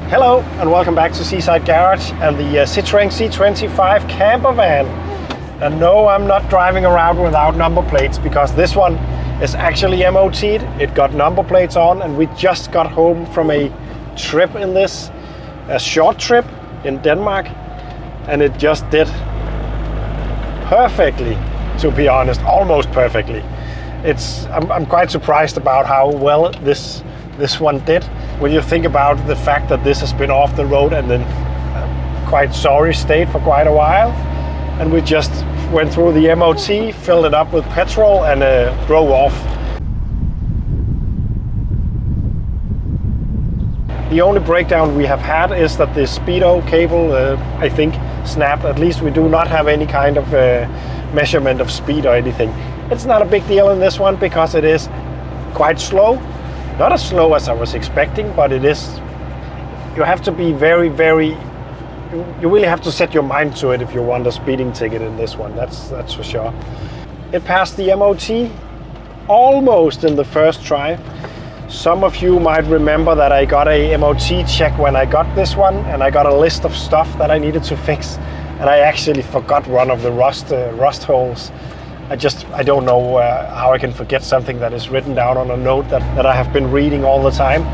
Hello and welcome back to Seaside Garage and the Citroën C25 Campervan. And no, I'm not driving around without number plates because this one is actually MOT'd. It got number plates on and we just got home from a trip in this, a short trip in Denmark, and it just did perfectly, to be honest, almost perfectly. I'm quite surprised about how well this one did. When you think about the fact that this has been off the road and in quite sorry state for quite a while, and we just went through the MOT, filled it up with petrol and drove off. The only breakdown we have had is that the speedo cable, I think, snapped. At least we do not have any kind of measurement of speed or anything. It's not a big deal in this one because it is quite slow. Not as slow as I was expecting, but it is. You have to be very, you really have to set your mind to it if you want a speeding ticket in this one, that's for sure. It passed the MOT almost in the first try. Some of you might remember that I got a MOT check when I got this one, and I got a list of stuff that I needed to fix, and I actually forgot one of the rust holes. I don't know how I can forget something that is written down on a note that I have been reading all the time,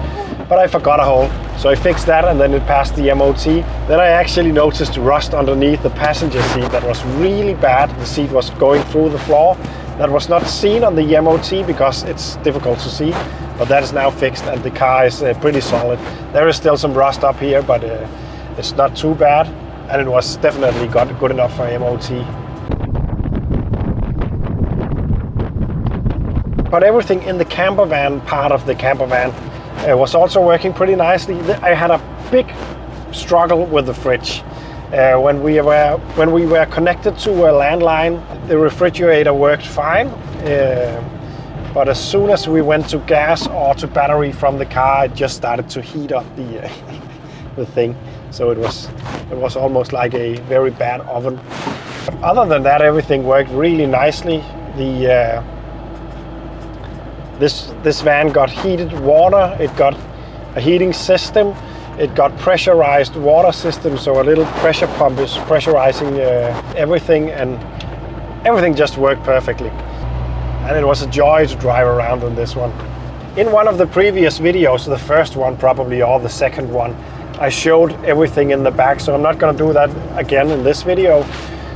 but I forgot a hole. So I fixed that and then it passed the MOT. Then I actually noticed rust underneath the passenger seat that was really bad. The seat was going through the floor. That was not seen on the MOT because it's difficult to see, but that is now fixed and the car is pretty solid. There is still some rust up here, but it's not too bad, and it was definitely good enough for MOT. But everything in the campervan part of the campervan was also working pretty nicely. I had a big struggle with the fridge. When we were connected to a landline, the refrigerator worked fine. But as soon as we went to gas or to battery from the car, it just started to heat up the thing. So it was almost like a very bad oven. But other than that, everything worked really nicely. This van got heated water, it got a heating system, it got pressurized water system, so a little pressure pump is pressurizing everything, and everything just worked perfectly. And it was a joy to drive around on this one. In one of the previous videos, the first one probably, or the second one, I showed everything in the back, so I'm not going to do that again in this video.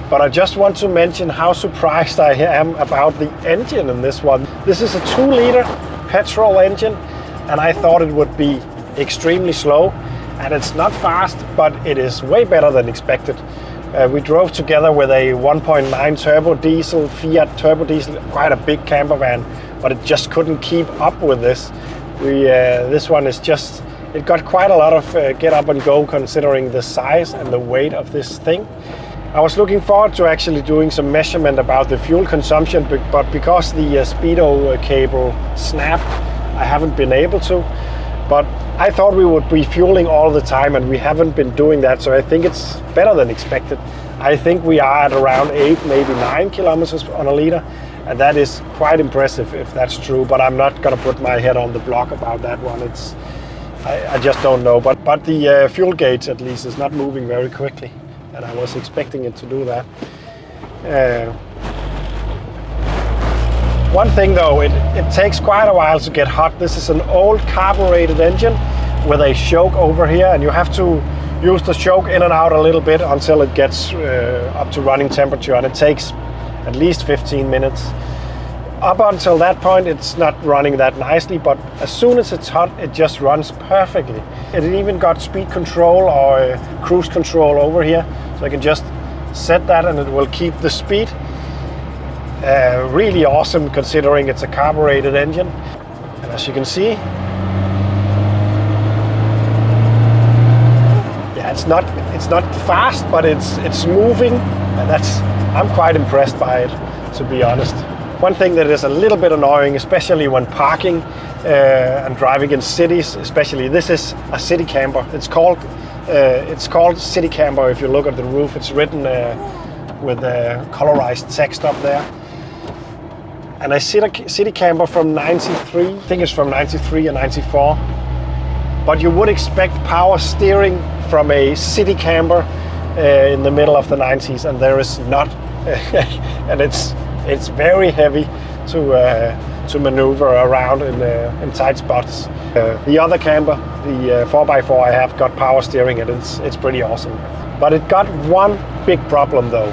But I just want to mention how surprised I am about the engine in this one. This is a 2-liter petrol engine, and I thought it would be extremely slow. And it's not fast, but it is way better than expected. We drove together with a 1.9 turbo diesel, Fiat turbo diesel, quite a big camper van, but it just couldn't keep up with this. This one is just, it got quite a lot of get up and go considering the size and the weight of this thing. I was looking forward to actually doing some measurement about the fuel consumption, but because the speedo cable snapped, I haven't been able to. But I thought we would be fueling all the time, and we haven't been doing that, so I think it's better than expected. I think we are at around 8, maybe 9 kilometers on a liter, and that is quite impressive if that's true, but I'm not gonna put my head on the block about that one. I just don't know, but the fuel gauge at least is not moving very quickly, and I was expecting it to do that. One thing though, it takes quite a while to get hot. This is an old carbureted engine with a choke over here, and you have to use the choke in and out a little bit until it gets up to running temperature, and it takes at least 15 minutes. Up until that point, it's not running that nicely, but as soon as it's hot, it just runs perfectly. It even got speed control or cruise control over here, so I can just set that and it will keep the speed. Really awesome considering it's a carbureted engine. And as you can see, yeah, it's not fast, but it's moving, and I'm quite impressed by it, to be honest. One thing that is a little bit annoying, especially when parking and driving in cities, especially, this is a city camper. It's called city camper. If you look at the roof, it's written with colorized text up there. And a city camper from 93, I think it's from 93 and 94. But you would expect power steering from a city camper in the middle of the 90s, and there is not. And it's very heavy to maneuver around in tight spots. The other camper, the 4x4 I have, got power steering, and it's pretty awesome. But it got one big problem though,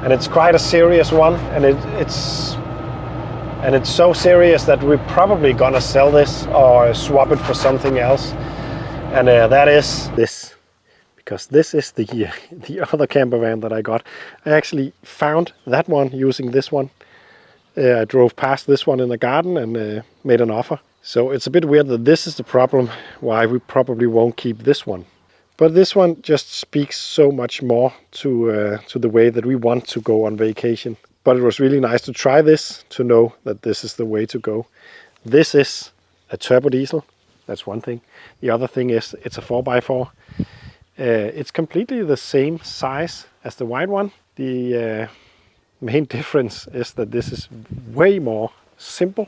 and it's quite a serious one, and it's so serious that we're probably gonna sell this or swap it for something else, and that is this. Because this is the other camper van that I got. I actually found that one using this one. I drove past this one in the garden and made an offer. So it's a bit weird that this is the problem why we probably won't keep this one. But this one just speaks so much more to the way that we want to go on vacation. But it was really nice to try this, to know that this is the way to go. This is a turbo diesel. That's one thing. The other thing is it's a 4x4. It's completely the same size as the white one. The main difference is that this is way more simple.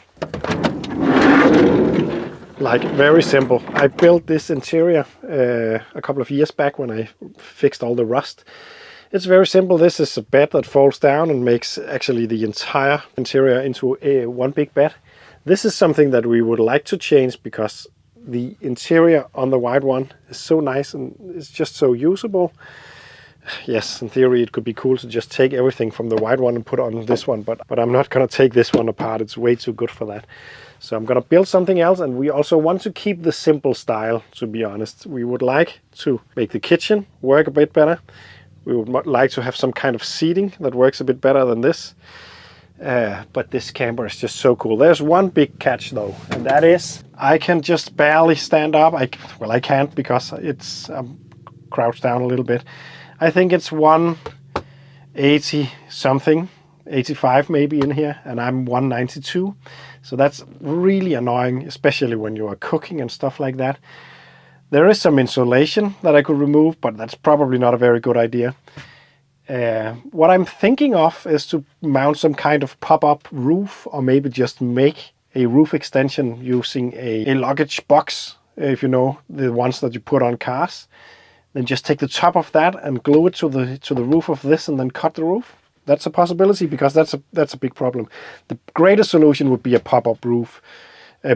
Like very simple. I built this interior a couple of years back when I fixed all the rust. It's very simple. This is a bed that folds down and makes actually the entire interior into one big bed. This is something that we would like to change because the interior on the white one is so nice and it's just so usable. Yes, in theory it could be cool to just take everything from the white one and put on this one, but I'm not gonna take this one apart. It's way too good for that. So I'm gonna build something else, and we also want to keep the simple style, to be honest. We would like to make the kitchen work a bit better. We would like to have some kind of seating that works a bit better than this. But this camper is just so cool. There's one big catch though, and that is I can just barely stand up. I can't because I'm crouched down a little bit. I think it's 180 something, 85 maybe in here, and I'm 192. So that's really annoying, especially when you are cooking and stuff like that. There is some insulation that I could remove, but that's probably not a very good idea. What I'm thinking of is to mount some kind of pop-up roof, or maybe just make a roof extension using a luggage box, if you know, the ones that you put on cars. Then just take the top of that and glue it to the roof of this, and then cut the roof. That's a possibility, because that's a big problem. The greatest solution would be a pop-up roof,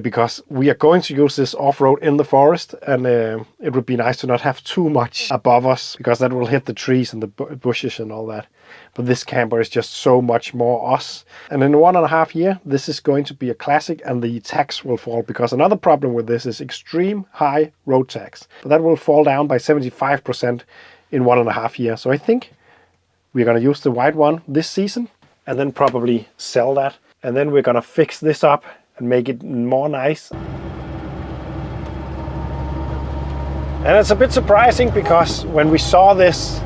because we are going to use this off-road in the forest, and it would be nice to not have too much above us, because that will hit the trees and the bushes and all that. But this camper is just so much more us. And in 1.5 years, this is going to be a classic, and the tax will fall, because another problem with this is extreme high road tax. But that will fall down by 75% in 1.5 years. So I think we're going to use the white one this season, and then probably sell that. And then we're going to fix this up and make it more nice. And it's a bit surprising, because when we saw this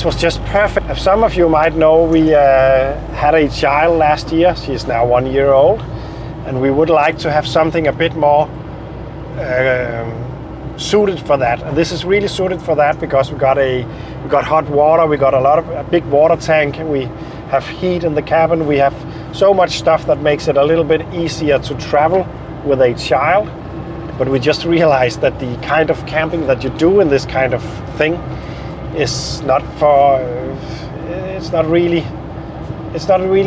was just perfect. As some of you might know, we had a child last year. She's now 1 year old, and we would like to have something a bit more suited for that. And this is really suited for that, because we got hot water, we got a big water tank, we have heat in the cabin, we have so much stuff that makes it a little bit easier to travel with a child. But we just realized that the kind of camping that you do in this kind of thing is not it's not really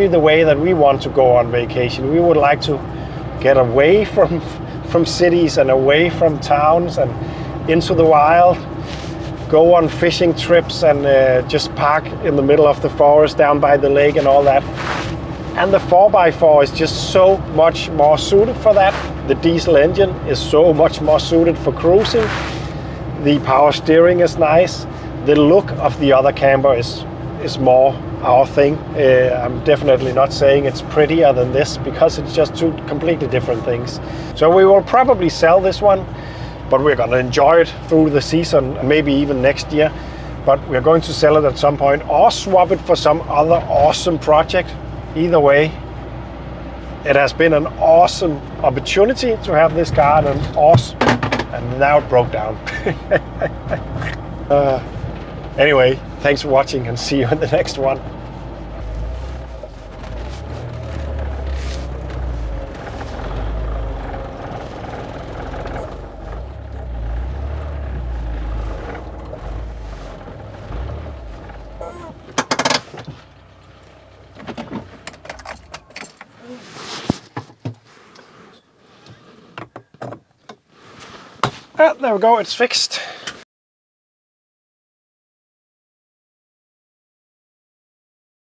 the way that we want to go on vacation. We would like to get away from cities and away from towns and into the wild, go on fishing trips, and just park in the middle of the forest down by the lake and all that. And the 4x4 is just so much more suited for that. The diesel engine is so much more suited for cruising. The power steering is nice. The look of the other camper is more our thing. I'm definitely not saying it's prettier than this, because it's just two completely different things. So we will probably sell this one, but we're going to enjoy it through the season, and maybe even next year. But we're going to sell it at some point, or swap it for some other awesome project. Either way, it has been an awesome opportunity to have this car, and now it broke down. Anyway, thanks for watching and see you in the next one. There we go, it's fixed.